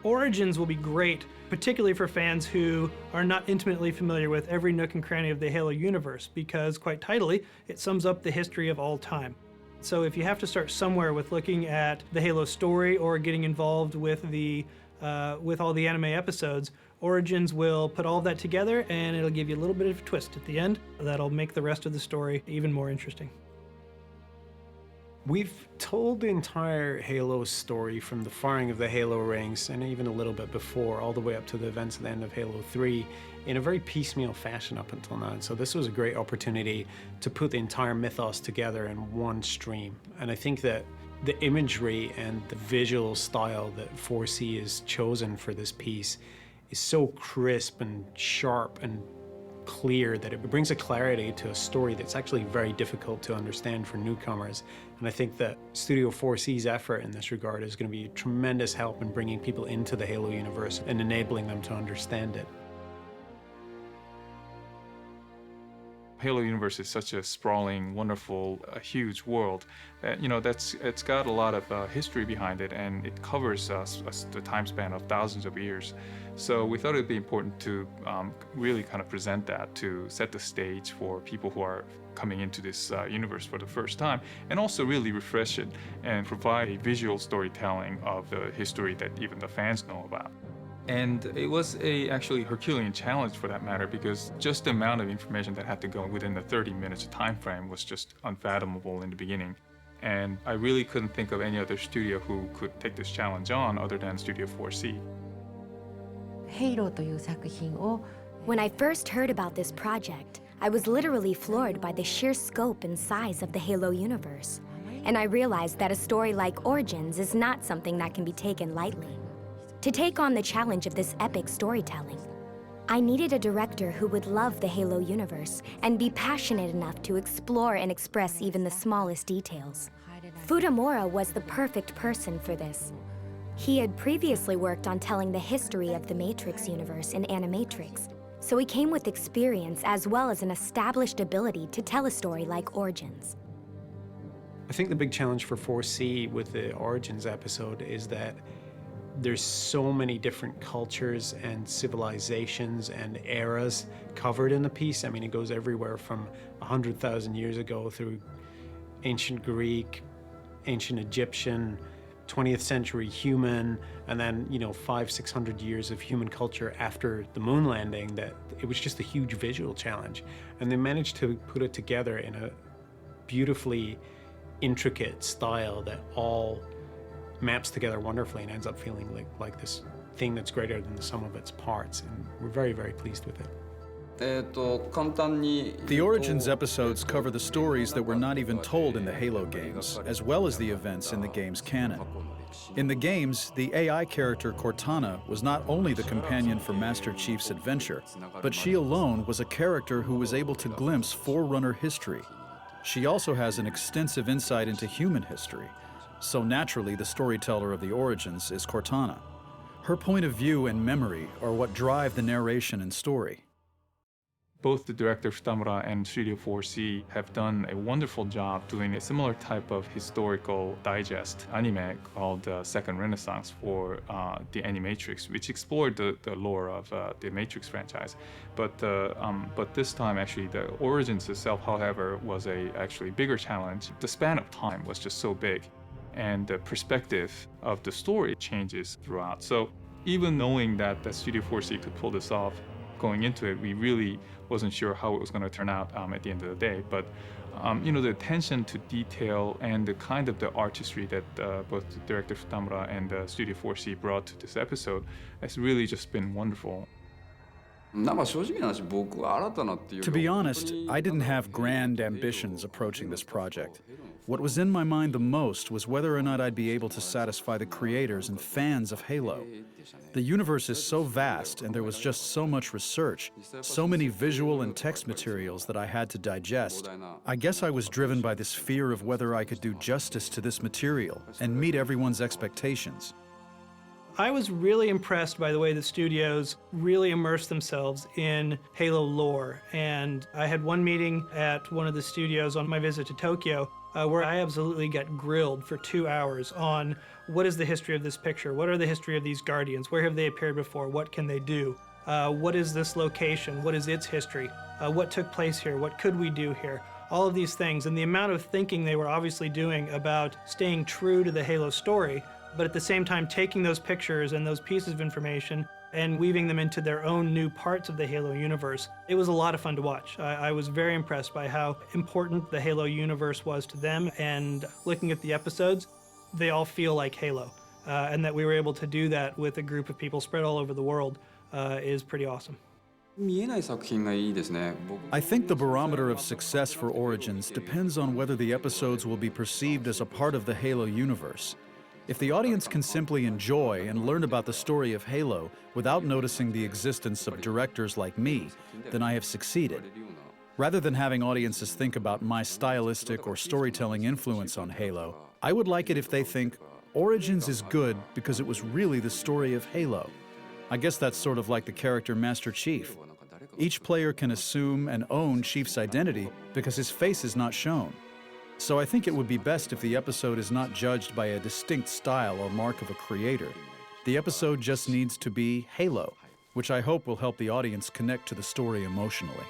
Origins will be great, particularly for fans who are not intimately familiar with every nook and cranny of the Halo universe, because quite tidily, it sums up the history of all time. So if you have to start somewhere with looking at the Halo story or getting involved with all the anime episodes, Origins will put all of that together and it'll give you a little bit of a twist at the end that'll make the rest of the story even more interesting. We've told the entire Halo story from the firing of the Halo rings, and even a little bit before, all the way up to the events at the end of Halo 3, in a very piecemeal fashion up until now. And so this was a great opportunity to put the entire mythos together in one stream. And I think that the imagery and the visual style that 4C has chosen for this piece is so crisp and sharp and clear that it brings a clarity to a story that's actually very difficult to understand for newcomers. And I think that Studio 4C's effort in this regard is going to be a tremendous help in bringing people into the Halo universe and enabling them to understand it. Halo universe is such a sprawling, wonderful, huge world. It's got a lot of history behind it, and it covers the time span of thousands of years. So we thought it'd be important to really kind of present that, to set the stage for people who are coming into this universe for the first time, and also really refresh it and provide a visual storytelling of the history that even the fans know about. And it was actually Herculean challenge for that matter, because just the amount of information that had to go within the 30 minutes time frame was just unfathomable in the beginning. And I really couldn't think of any other studio who could take this challenge on other than Studio 4C. When I first heard about this project, I was literally floored by the sheer scope and size of the Halo universe. And I realized that a story like Origins is not something that can be taken lightly. To take on the challenge of this epic storytelling, I needed a director who would love the Halo universe and be passionate enough to explore and express even the smallest details. Futamura was the perfect person for this. He had previously worked on telling the history of the Matrix universe in Animatrix, so he came with experience as well as an established ability to tell a story like Origins. I think the big challenge for 4C with the Origins episode is that there's so many different cultures and civilizations and eras covered in the piece. I mean, it goes everywhere from 100,000 years ago through ancient Greek, ancient Egyptian, 20th century human, and then, 500-600 years of human culture after the moon landing. That it was just a huge visual challenge. And they managed to put it together in a beautifully intricate style that all maps together wonderfully and ends up feeling like this thing that's greater than the sum of its parts, and we're very, very pleased with it. The Origins episodes cover the stories that were not even told in the Halo games, as well as the events in the game's canon. In the games, the AI character Cortana was not only the companion for Master Chief's adventure, but she alone was a character who was able to glimpse Forerunner history. She also has an extensive insight into human history. So naturally, the storyteller of the Origins is Cortana. Her point of view and memory are what drive the narration and story. Both the director Futamura and Studio 4C have done a wonderful job doing a similar type of historical digest anime called Second Renaissance for the Animatrix, which explored the lore of the Matrix franchise. But this time, actually, the Origins itself, however, was a actually bigger challenge. The span of time was just so big, and the perspective of the story changes throughout. So even knowing that the Studio 4C could pull this off, going into it, we really wasn't sure how it was going to turn out at the end of the day. But the attention to detail and the kind of the artistry that both the director Futamura and Studio 4C brought to this episode has really just been wonderful. To be honest, I didn't have grand ambitions approaching this project. What was in my mind the most was whether or not I'd be able to satisfy the creators and fans of Halo. The universe is so vast, and there was just so much research, so many visual and text materials that I had to digest. I guess I was driven by this fear of whether I could do justice to this material and meet everyone's expectations. I was really impressed by the way the studios really immersed themselves in Halo lore. And I had one meeting at one of the studios on my visit to Tokyo, where I absolutely got grilled for 2 hours on what is the history of this picture, what are the history of these Guardians, where have they appeared before, what can they do, what is this location, what is its history, what took place here, what could we do here, all of these things, and the amount of thinking they were obviously doing about staying true to the Halo story, but at the same time taking those pictures and those pieces of information and weaving them into their own new parts of the Halo universe. It was a lot of fun to watch. I was very impressed by how important the Halo universe was to them, and looking at the episodes, they all feel like Halo. And that we were able to do that with a group of people spread all over the world is pretty awesome. I think the barometer of success for Origins depends on whether the episodes will be perceived as a part of the Halo universe. If the audience can simply enjoy and learn about the story of Halo without noticing the existence of directors like me, then I have succeeded. Rather than having audiences think about my stylistic or storytelling influence on Halo, I would like it if they think, Origins is good because it was really the story of Halo. I guess that's sort of like the character Master Chief. Each player can assume and own Chief's identity because his face is not shown. So I think it would be best if the episode is not judged by a distinct style or mark of a creator. The episode just needs to be Halo, which I hope will help the audience connect to the story emotionally.